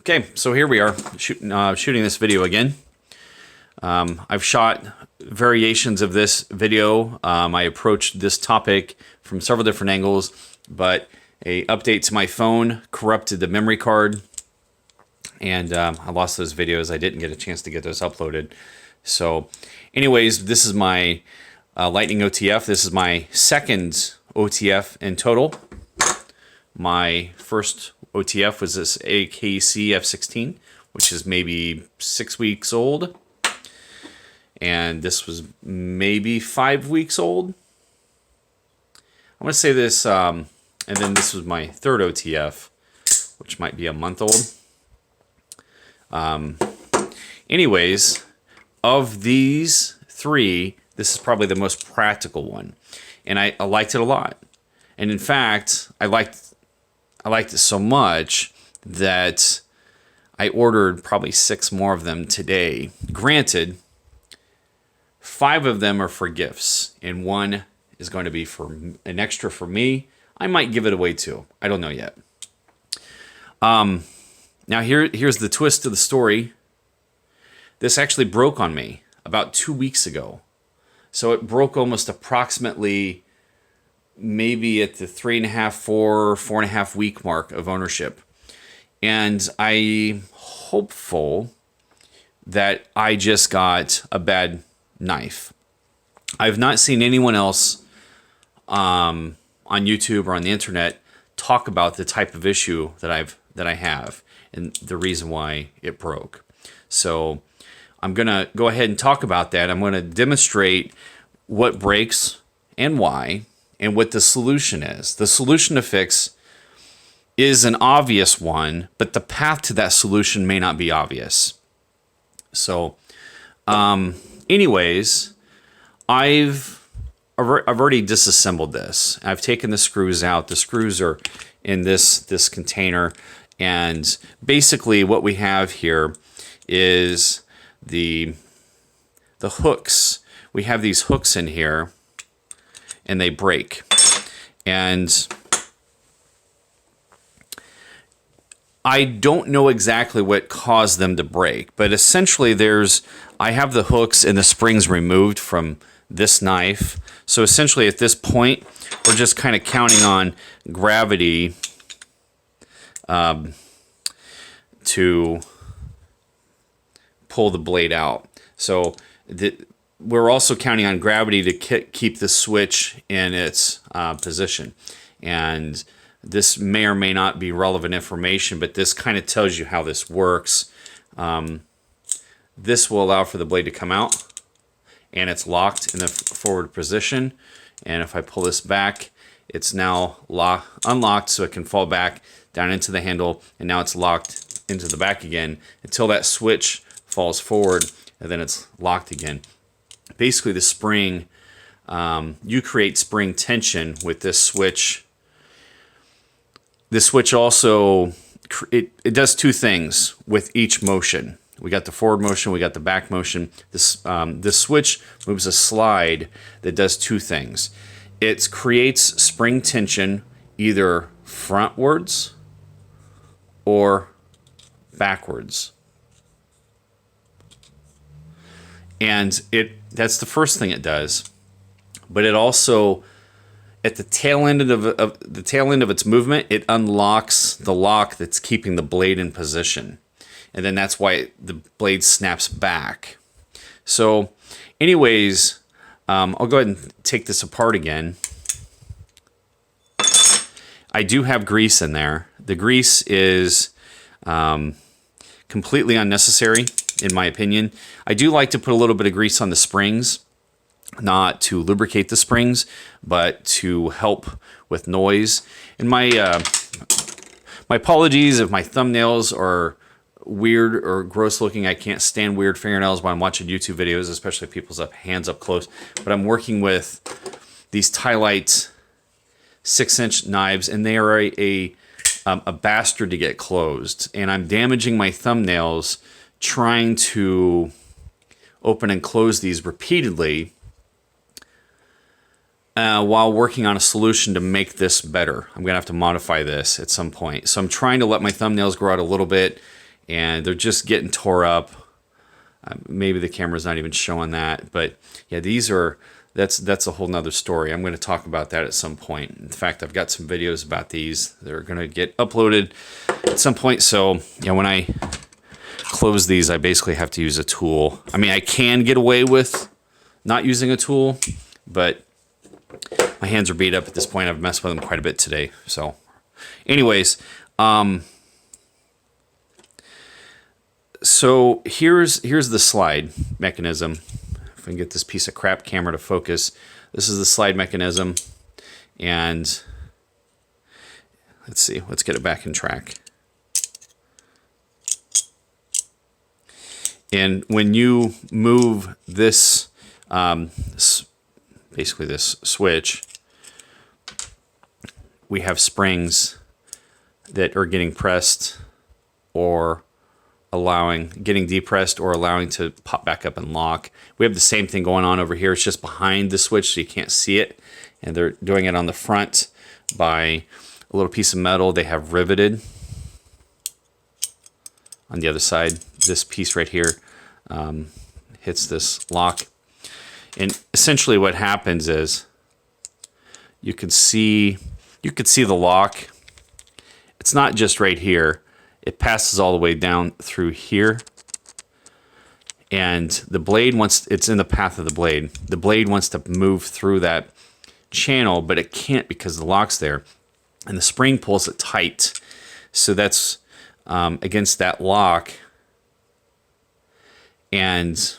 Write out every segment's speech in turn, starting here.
Okay, so here we are shooting this video again. I've shot variations of this video. I approached this topic from several different angles, but a update to my phone corrupted the memory card, and I lost those videos. I didn't get a chance to get those uploaded. So anyways, this is my Lightning OTF. This is my second OTF in total. My first OTF was this AKC f16, which is maybe 6 weeks old. And this was maybe 5 weeks old. I want to say this, and then this was my third OTF, which might be a month old. Anyways, of these three, this is probably the most practical one. And I liked it a lot. And in fact, I liked it so much that I ordered probably 6 more of them today. Granted, 5 of them are for gifts, and 1 is going to be for an extra for me. I might give it away too. I don't know yet. Now here's the twist to the story. This actually broke on me about 2 weeks ago. So it broke almost approximately maybe at the 3.5, 4.5 week mark of ownership. And I'm hopeful that I just got a bad knife. I've not seen anyone else on YouTube or on the internet talk about the type of issue that I have and the reason why it broke. So I'm gonna go ahead and talk about that. I'm gonna demonstrate what breaks and why, and what the solution is. The solution to fix is an obvious one, but the path to that solution may not be obvious. So, anyways, I've already disassembled this. I've taken the screws out. The screws are in this container, and basically what we have here is the hooks. We have these hooks in here, and they break. And I don't know exactly what caused them to break, but essentially I have the hooks and the springs removed from this knife. So essentially at this point, we're just kind of counting on gravity to pull the blade out. So we're also counting on gravity to keep the switch in its position. And this may or may not be relevant information, but this kind of tells you how this works. This will allow for the blade to come out, and it's locked in the forward position. And if I pull this back, it's now unlocked, so it can fall back down into the handle, and now it's locked into the back again until that switch falls forward, and then it's locked again. Basically, the spring, you create spring tension with this switch. This switch also, it does 2 things with each motion. We got the forward motion, we got the back motion. This switch moves a slide that does 2 things. It creates spring tension either frontwards or backwards. And that's the first thing it does. But it also, at the tail end of its movement, it unlocks the lock that's keeping the blade in position. And then that's why the blade snaps back. So anyways, I'll go ahead and take this apart again. I do have grease in there. The grease is completely unnecessary, in my opinion. I do like to put a little bit of grease on the springs, not to lubricate the springs, but to help with noise. And my apologies if my thumbnails are weird or gross looking. I can't stand weird fingernails when I'm watching YouTube videos, especially people's hands up close. But I'm working with these Tylite 6-inch knives, and they are a bastard to get closed. And I'm damaging my thumbnails trying to open and close these repeatedly while working on a solution to make this better. I'm going to have to modify this at some point. So I'm trying to let my thumbnails grow out a little bit and they're just getting tore up. Maybe the camera's not even showing that, but yeah, that's a whole nother story. I'm going to talk about that at some point. In fact, I've got some videos about these that are going to get uploaded at some point. So yeah, when I close these, I basically have to use a tool. I mean, I can get away with not using a tool, but my hands are beat up at this point. I've messed with them quite a bit today. So anyways, so here's the slide mechanism. If I can get this piece of crap camera to focus, this is the slide mechanism, and let's see, let's get it back in track. And when you move this, basically this switch, we have springs that are getting pressed or getting depressed or allowing to pop back up and lock. We have the same thing going on over here. It's just behind the switch, so you can't see it. And they're doing it on the front by a little piece of metal they have riveted. On the other side, this piece right here hits this lock. And essentially what happens is you could see the lock. It's not just right here. It passes all the way down through here. And the blade, it's in the path of the blade wants to move through that channel, but it can't because the lock's there. And the spring pulls it tight. So that's against that lock. And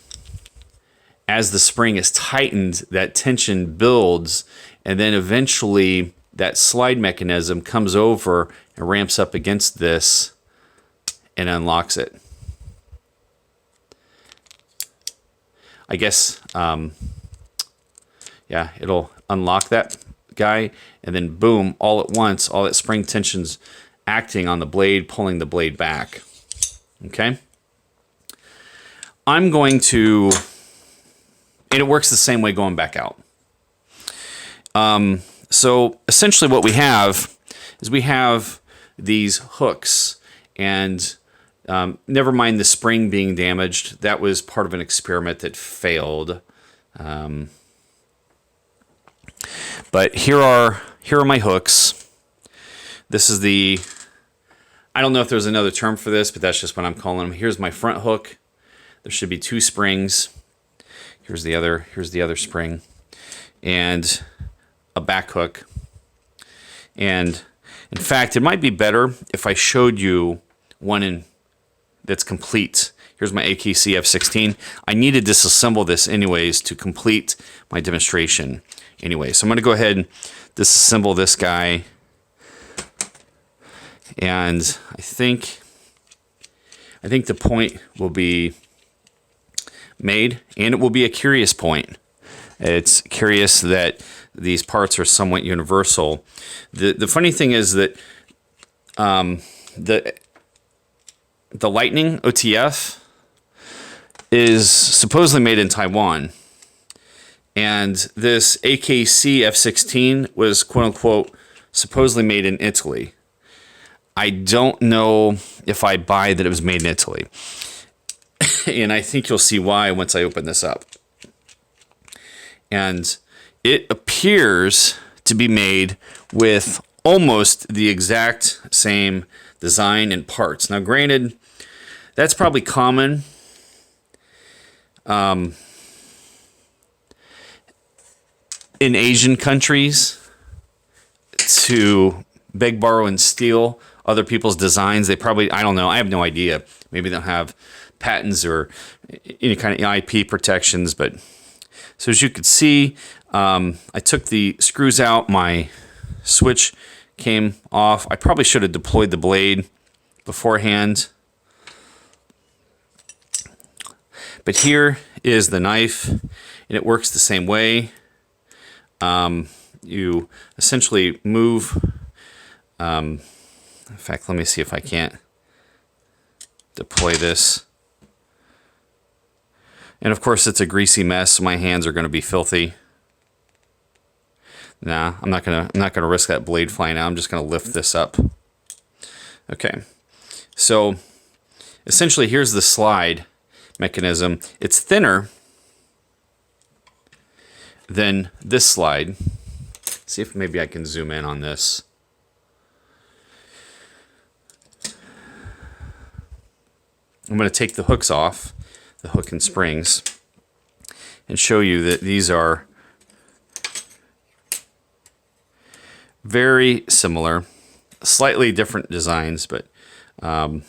as the spring is tightened, that tension builds, and then eventually that slide mechanism comes over and ramps up against this and unlocks it. I guess, yeah, it'll unlock that guy, and then boom, all at once, all that spring tension's acting on the blade, pulling the blade back. Okay? I'm going to, and it works the same way going back out. So essentially what we have is we have these hooks, and never mind the spring being damaged. That was part of an experiment that failed. But here are my hooks. This is I don't know if there's another term for this, but that's just what I'm calling them. Here's my front hook. There should be 2 springs. Here's the other spring, and a back hook. And in fact, it might be better if I showed you one that's complete. Here's my AKC f16. I need to disassemble this anyways to complete my demonstration. Anyway, so I'm going to go ahead and disassemble this guy. And I think the point will be made, and it will be a curious point. It's curious that these parts are somewhat universal. The funny thing is that the Lightning OTF is supposedly made in Taiwan, and this AKC F16 was quote-unquote supposedly made in Italy. I don't know if I buy that it was made in Italy. And I think you'll see why once I open this up. And it appears to be made with almost the exact same design and parts. Now, granted, that's probably common. In Asian countries to beg, borrow, and steal other people's designs. They probably, I don't know, I have no idea. Maybe they'll have patents or any kind of IP protections. But so as you could see, I took the screws out. My switch came off. I probably should have deployed the blade beforehand. But here is the knife, and it works the same way. You essentially move. In fact, let me see if I can't deploy this. And of course, it's a greasy mess, so my hands are going to be filthy. Nah, I'm not gonna risk that blade flying out. I'm just gonna lift this up. Okay, so essentially here's the slide mechanism. It's thinner than this slide. Let's see if maybe I can zoom in on this. I'm going to take the hooks off, the hook and springs, and show you that these are very similar, slightly different designs, but I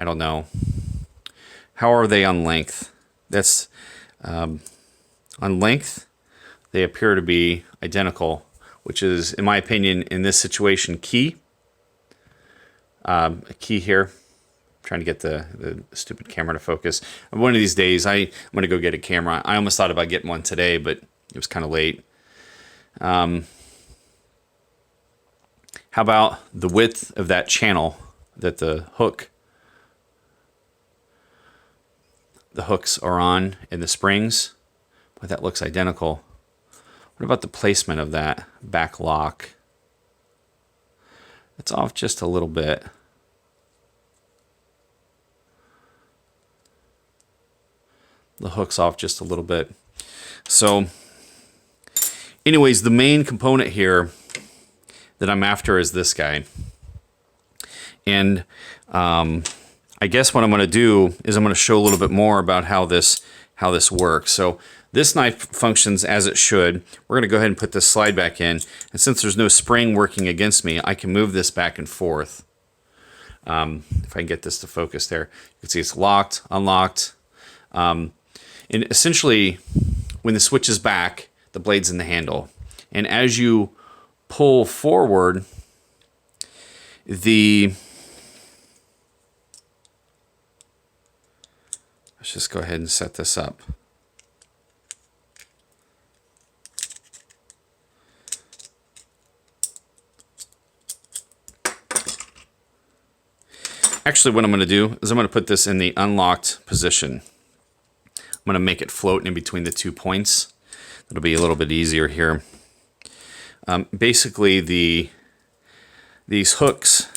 don't know. How are they on length? That's on length, they appear to be identical, which is, in my opinion, in this situation, key. A key here. Trying to get the stupid camera to focus. One of these days, I'm going to go get a camera. I almost thought about getting one today, but it was kind of late. How about the width of that channel that the hooks are on in the springs? Boy, that looks identical. What about the placement of that back lock? It's off just a little bit. The hook's off just a little bit. So anyways, the main component here that I'm after is this guy. And I guess what I'm going to do is I'm going to show a little bit more about how this works. So this knife functions as it should. We're going to go ahead and put this slide back in. And since there's no spring working against me, I can move this back and forth. If I can get this to focus there. You can see it's locked, unlocked. And essentially, when the switch is back, the blade's in the handle. And as you pull forward, let's just go ahead and set this up. Actually, what I'm going to do is I'm going to put this in the unlocked position. I'm going to make it float in between the 2 points. It'll be a little bit easier here. Basically, these hooks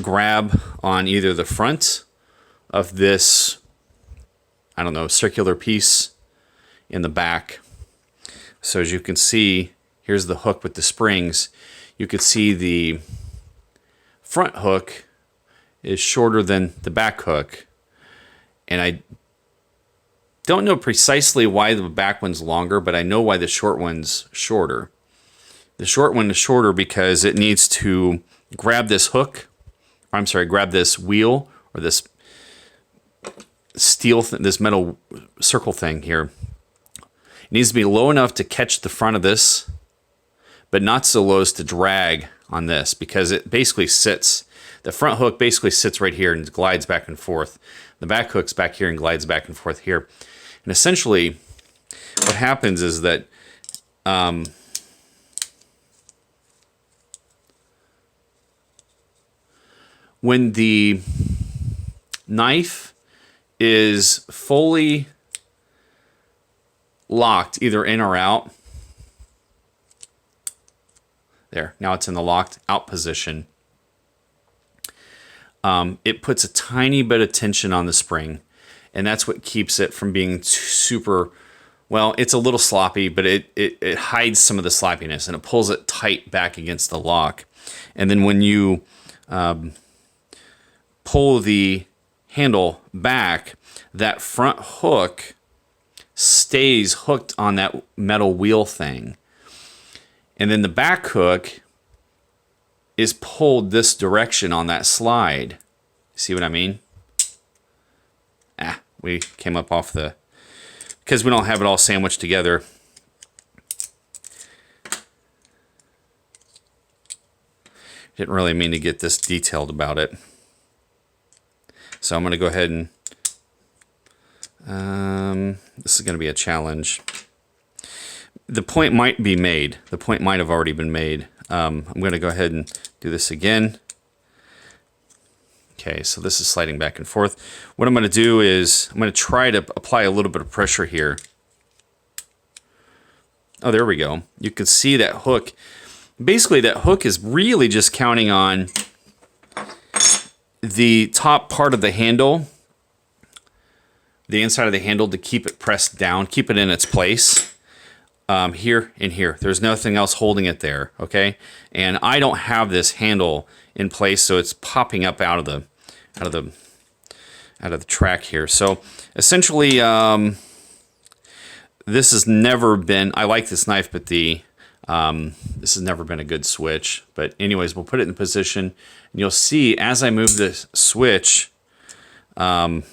grab on either the front of this, I don't know, circular piece in the back. So as you can see, here's the hook with the springs. You can see the front hook is shorter than the back hook. And I don't know precisely why the back one's longer, but I know why the short one's shorter. The short one is shorter because it needs to grab this hook, grab this wheel or this this metal circle thing here. It needs to be low enough to catch the front of this, but not so low as to drag on this, because it basically sits. The front hook basically sits right here and glides back and forth. The back hook's back here and glides back and forth here. And essentially, what happens is that when the knife is fully locked, either in or out, there, now it's in the locked out position, it puts a tiny bit of tension on the spring. And that's what keeps it from being super, well, it's a little sloppy, but it hides some of the sloppiness, and it pulls it tight back against the lock. And then when you pull the handle back, that front hook stays hooked on that metal wheel thing. And then the back hook is pulled this direction on that slide. See what I mean? We came up off because we don't have it all sandwiched together. Didn't really mean to get this detailed about it. So I'm going to go ahead and, this is going to be a challenge. The point might be made. The point might have already been made. I'm going to go ahead and do this again. Okay, so this is sliding back and forth. What I'm going to do is I'm going to try to apply a little bit of pressure here. Oh, there we go. You can see that hook. Basically, that hook is really just counting on the top part of the handle, the inside of the handle, to keep it pressed down, keep it in its place. Here and here. There's nothing else holding it there, okay? And I don't have this handle in place, so it's popping up out of the track here. So essentially, this has never been. I like this knife, but this has never been a good switch. But anyways, we'll put it in position, and you'll see as I move this switch, the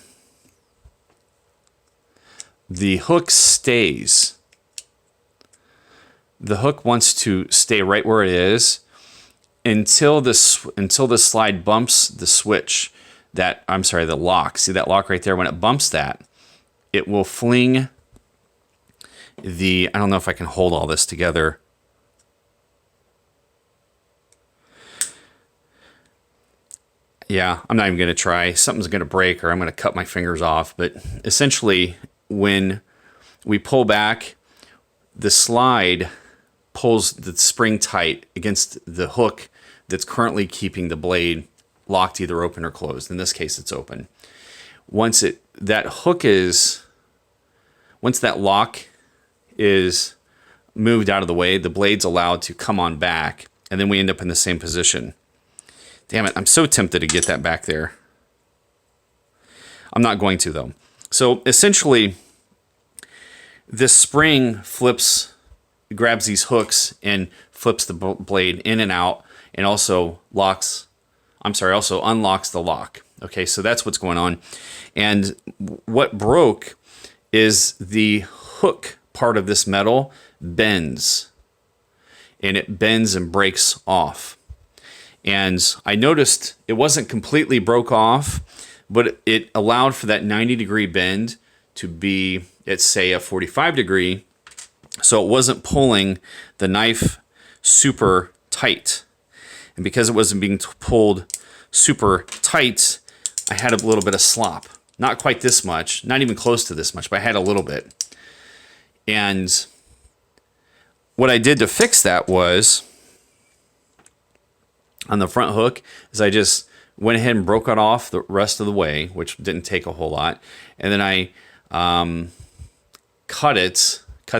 hook stays. The hook wants to stay right where it is until the slide bumps the switch. The lock. See that lock right there? When it bumps that, it will fling I don't know if I can hold all this together. Yeah, I'm not even going to try. Something's going to break or I'm going to cut my fingers off. But essentially, when we pull back, the slide pulls the spring tight against the hook that's currently keeping the blade locked, either open or closed. In this case, it's open. Once that lock is moved out of the way, the blade's allowed to come on back, and then we end up in the same position. Damn it, I'm so tempted to get that back there. I'm not going to, though. So essentially, this spring grabs these hooks and flips the blade in and out, and also unlocks the lock. Okay, so that's what's going on. And what broke is the hook part of this metal bends. And it bends and breaks off. And I noticed it wasn't completely broke off, but it allowed for that 90-degree bend to be at, say, a 45-degree. So it wasn't pulling the knife super tight. And because it wasn't being pulled super tight, I had a little bit of slop. Not quite this much, not even close to this much, but I had a little bit. And what I did to fix that was, on the front hook, is I just went ahead and broke it off the rest of the way, which didn't take a whole lot. And then I cut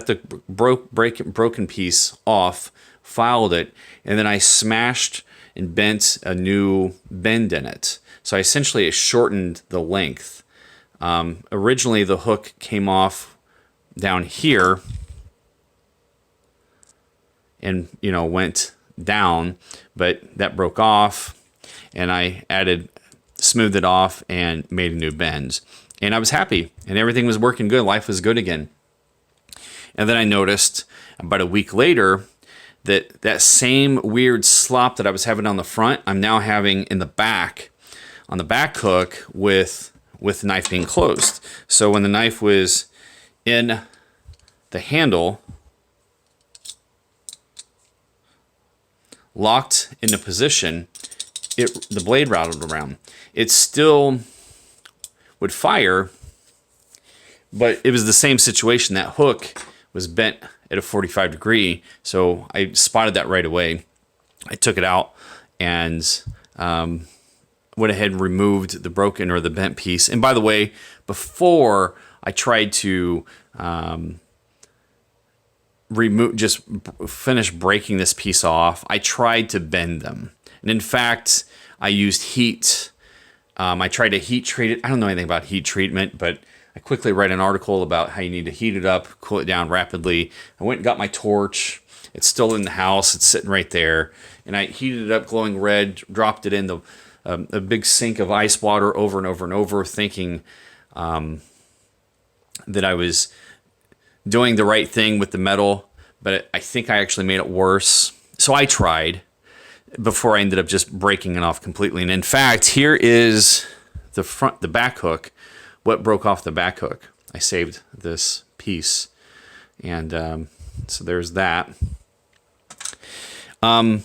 the broken piece off, filed it, and then I smashed and bent a new bend in it. So I essentially shortened the length. Originally, the hook came off down here and, went down, but that broke off, and I smoothed it off and made a new bend. And I was happy, and everything was working good. Life was good again. And then I noticed about a week later that same weird slop that I was having on the front, I'm now having in the back, on the back hook with the knife being closed. So when the knife was in the handle, locked into position, the blade rattled around. It still would fire, but it was the same situation. That hook was bent at a 45 degree, so I spotted that right away. I took it out and went ahead and removed the broken or the bent piece. And by the way, before I tried to finish breaking this piece off, I tried to bend them. And in fact, I used heat. I tried to heat treat it. I don't know anything about heat treatment, but I quickly read an article about how you need to heat it up, cool it down rapidly. I went and got my torch. It's still in the house. It's sitting right there. And I heated it up glowing red, dropped it in a big sink of ice water over and over and over, thinking that I was doing the right thing with the metal, but I think I actually made it worse. So I tried before I ended up just breaking it off completely. And in fact, here is the back hook. What broke off the back hook? I saved this piece. And so there's that. Now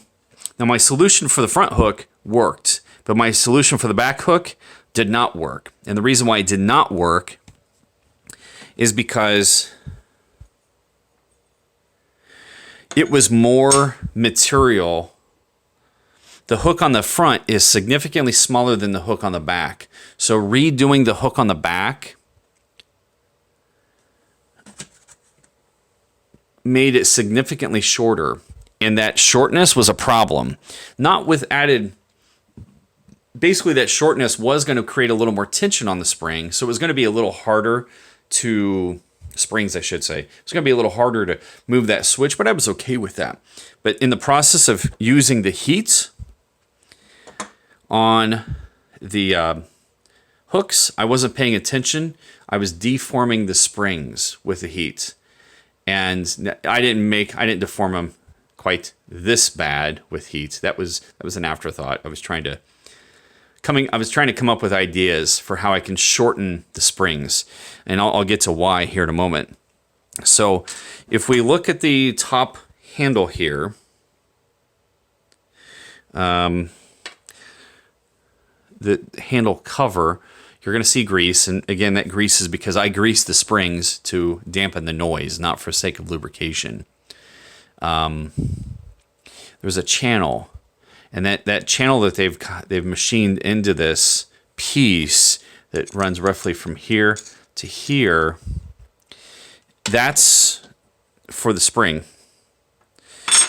my solution for the front hook worked, but my solution for the back hook did not work. And the reason why it did not work is because it was more material the hook on the front is significantly smaller than the hook on the back. So redoing the hook on the back made it significantly shorter. And that shortness was a problem. Not with added... Basically, that shortness was going to create a little more tension on the spring. So it was going to be a little harder to... Springs, I should say. It's going to be a little harder to move that switch, but I was okay with that. But in the process of using the heat on the hooks, I wasn't paying attention. I was deforming the springs with the heat. And I didn't deform them quite this bad with heat. That was an afterthought. I was trying to come up with ideas for how I can shorten the springs, and I'll get to why here in a moment. So if we look at the top handle here, the handle cover, you're going to see grease, and again, that grease is because I greased the springs to dampen the noise, not for sake of lubrication. There's a channel. And that channel that they've machined into this piece that runs roughly from here to here, that's for the spring.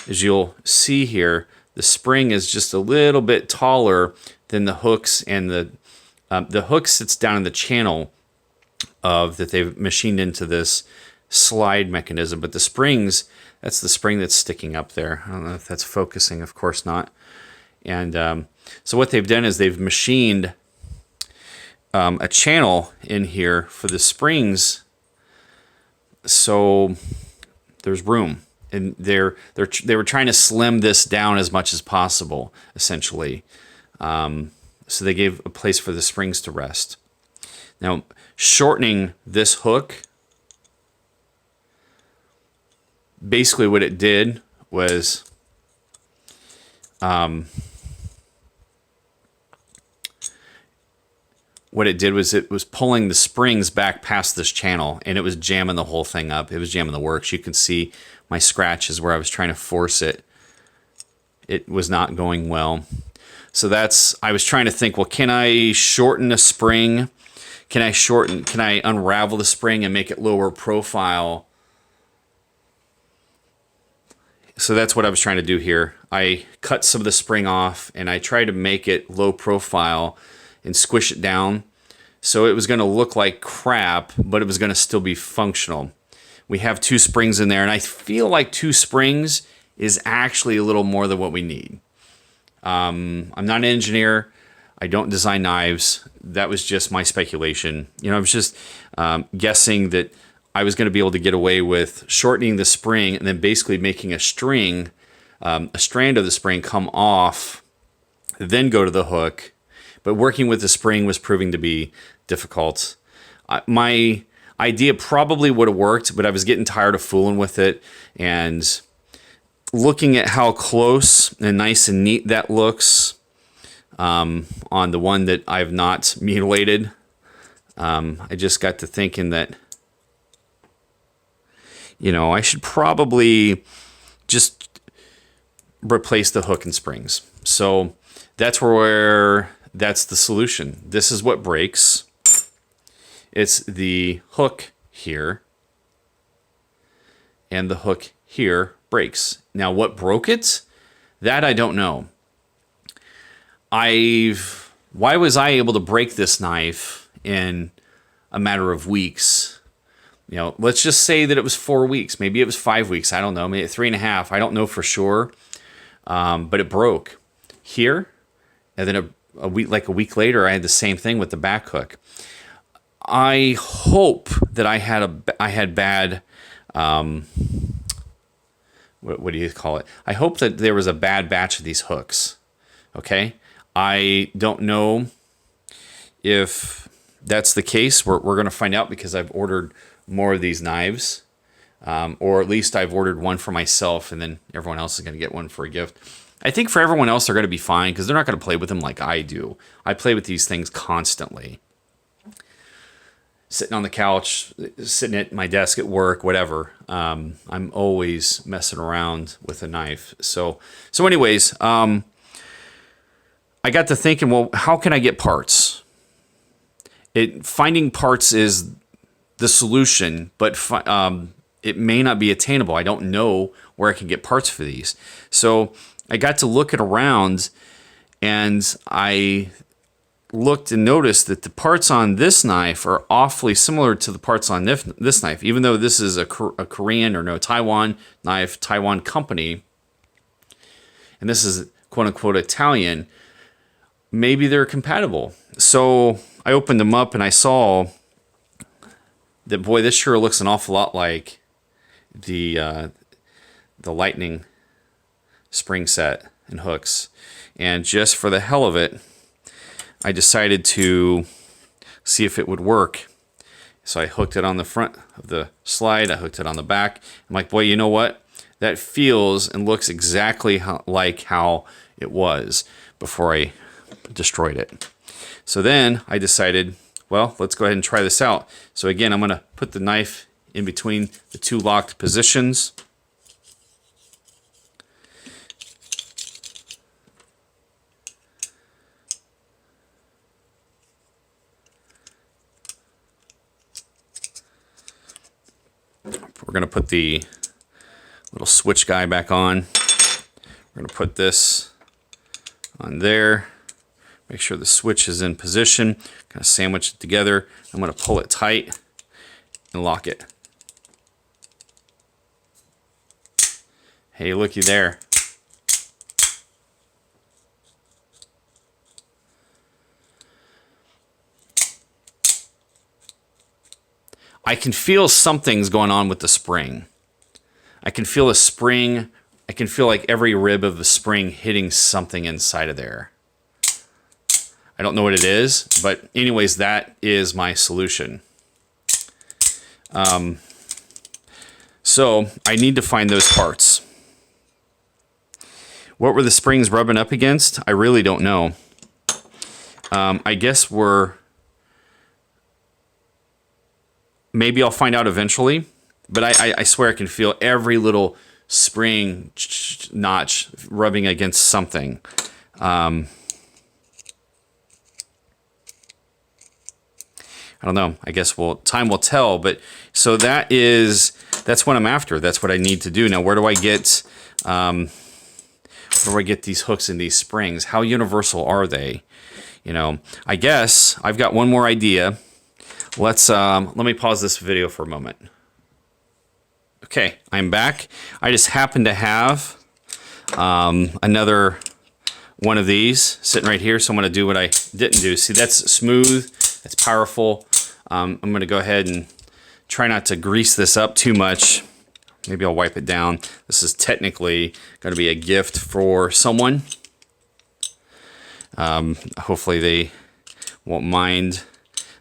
As you'll see here, the spring is just a little bit taller than the hooks, and the hook sits down in the channel that they've machined into this slide mechanism. But the springs, that's the spring that's sticking up there. I don't know if that's focusing, of course not. And so what they've done is they've machined a channel in here for the springs, so there's room. And they were trying to slim this down as much as possible, essentially. So they gave a place for the springs to rest. Now, shortening this hook, basically what it did was... what it did was it was pulling the springs back past this channel, and it was jamming the whole thing up. It was jamming the works. You can see my scratches where I was trying to force it. It was not going well. So I was trying to think, well, can I shorten a spring? Can I unravel the spring and make it lower profile? So that's what I was trying to do here. I cut some of the spring off, and I tried to make it low profile and squish it down. So it was going to look like crap, but it was going to still be functional. We have 2 springs in there, and I feel like 2 springs is actually a little more than what we need. I'm not an engineer. I don't design knives. That was just my speculation. I was just guessing that I was going to be able to get away with shortening the spring and then basically making a strand of the spring come off, then go to the hook. But working with the spring was proving to be difficult. My idea probably would have worked, but I was getting tired of fooling with it. And looking at how close and nice and neat that looks on the one that I've not mutilated, I just got to thinking that, I should probably just replace the hook and springs. So that's the solution. This is what breaks. It's the hook here, and the hook here breaks. Now, what broke it? That I don't know. Why was I able to break this knife in a matter of weeks? Let's just say that it was 4 weeks. Maybe it was 5 weeks. I don't know. Maybe 3.5. I don't know for sure. But it broke here, and then a week later, I had the same thing with the back hook. I hope that I had bad. What do you call it? I hope that there was a bad batch of these hooks. Okay, I don't know if that's the case. We're going to find out because I've ordered more of these knives, or at least I've ordered one for myself, and then everyone else is going to get one for a gift. I think for everyone else, they're going to be fine because they're not going to play with them like I do. I play with these things constantly. Sitting on the couch, sitting at my desk at work, whatever. I'm always messing around with a knife. So anyways, I got to thinking, well, how can I get parts? Finding parts is the solution, but it may not be attainable. I don't know where I can get parts for these. So I got to looking around, and I looked and noticed that the parts on this knife are awfully similar to the parts on this knife, even though this is a Korean or Taiwan knife, Taiwan company, and this is quote unquote Italian. Maybe they're compatible. So I opened them up and I saw that, boy, this sure looks an awful lot like the Lightning spring set and hooks. And just for the hell of it, I decided to see if it would work. So I hooked it on the front of the slide. I hooked it on the back. I'm like, boy, you know what? That feels and looks exactly like how it was before I destroyed it. So then I decided, well, let's go ahead and try this out. So again, I'm going to put the knife in between the two locked positions. We're going to put the little switch guy back on. We're going to put this on there. Make sure the switch is in position. Kind of sandwich it together. I'm going to pull it tight and lock it. Hey, looky there. I can feel something's going on with the spring. I can feel a spring. I can feel like every rib of the spring hitting something inside of there. I don't know what it is, but anyways, that is my solution. So I need to find those parts. What were the springs rubbing up against? I really don't know. I guess maybe I'll find out eventually, but I swear I can feel every little spring notch rubbing against something. I don't know. I guess time will tell. But so that's what I'm after. That's what I need to do. Now, where do I get these hooks and these springs? How universal are they? You know, I guess I've got one more idea. Let me pause this video for a moment. Okay, I'm back. I just happen to have another one of these sitting right here, so I'm going to do what I didn't do. See, that's smooth, that's powerful. I'm going to go ahead and try not to grease this up too much. Maybe I'll wipe it down. This is technically going to be a gift for someone. Hopefully they won't mind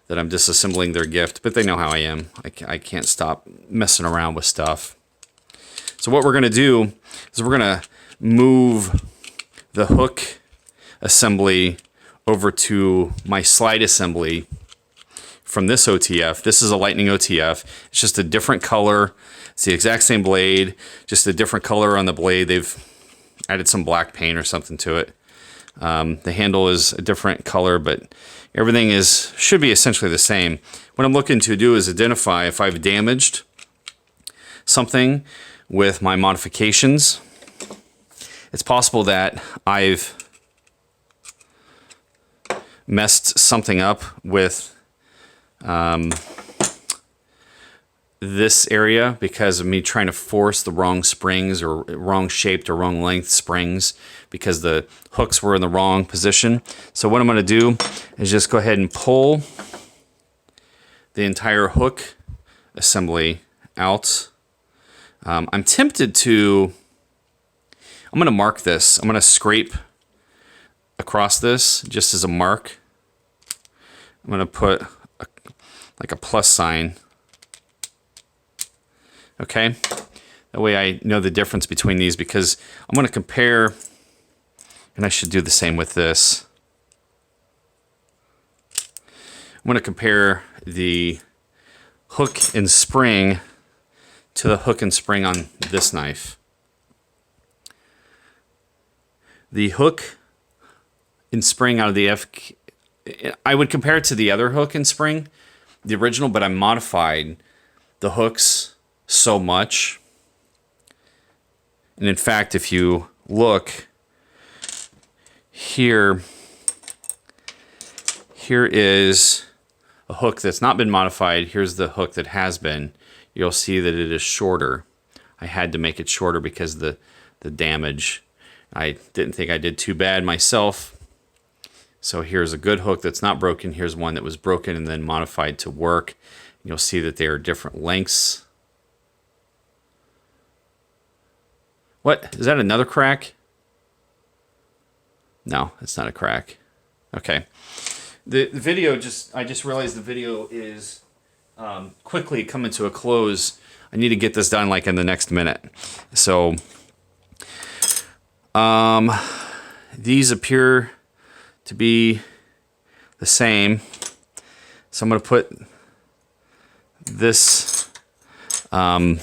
that I'm disassembling their gift, but they know how I am. I can't stop messing around with stuff. So what we're going to do is we're going to move the hook assembly over to my slide assembly from this OTF. This is a Lightning OTF. It's just a different color. It's the exact same blade, just a different color on the blade. They've added some black paint or something to it. The handle is a different color, but everything should be essentially the same. What I'm looking to do is identify if I've damaged something with my modifications. It's possible that I've messed something up with this area because of me trying to force the wrong springs or wrong shaped or wrong length springs because the hooks were in the wrong position. So what I'm going to do is just go ahead and pull the entire hook assembly out. I'm tempted to, I'm going to mark this. I'm going to scrape across this just as a mark. I'm going to put like a plus sign. Okay, that way I know the difference between these because I'm going to compare, and I should do the same with this. I'm going to compare the hook and spring to the hook and spring on this knife. The hook in spring out of the I would compare it to the other hook in spring, the original, but I modified the hooks so much. And in fact, if you look here, here is a hook that's not been modified. Here's the hook that has been. You'll see that it is shorter. I had to make it shorter because of the damage. I didn't think I did too bad myself. So here's a good hook that's not broken. Here's one that was broken and then modified to work. You'll see that they are different lengths. What? Is that another crack? No, it's not a crack. Okay. The video I just realized the video is quickly coming to a close. I need to get this done like in the next minute. So these appear to be the same. So I'm going to put this boy,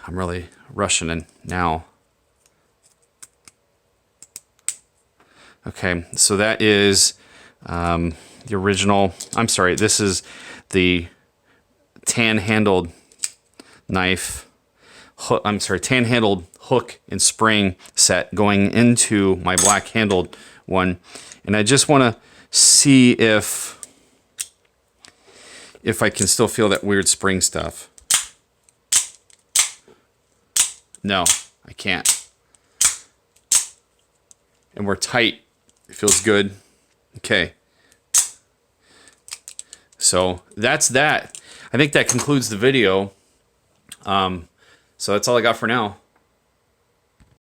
I'm really rushing in now. Okay, so that is the original. I'm sorry, this is the tan-handled knife. I'm sorry, tan-handled hook and spring set going into my black-handled one. And I just want to see if I can still feel that weird spring stuff. No, I can't. And we're tight. It feels good. Okay. So that's that. I think that concludes the video. So that's all I got for now.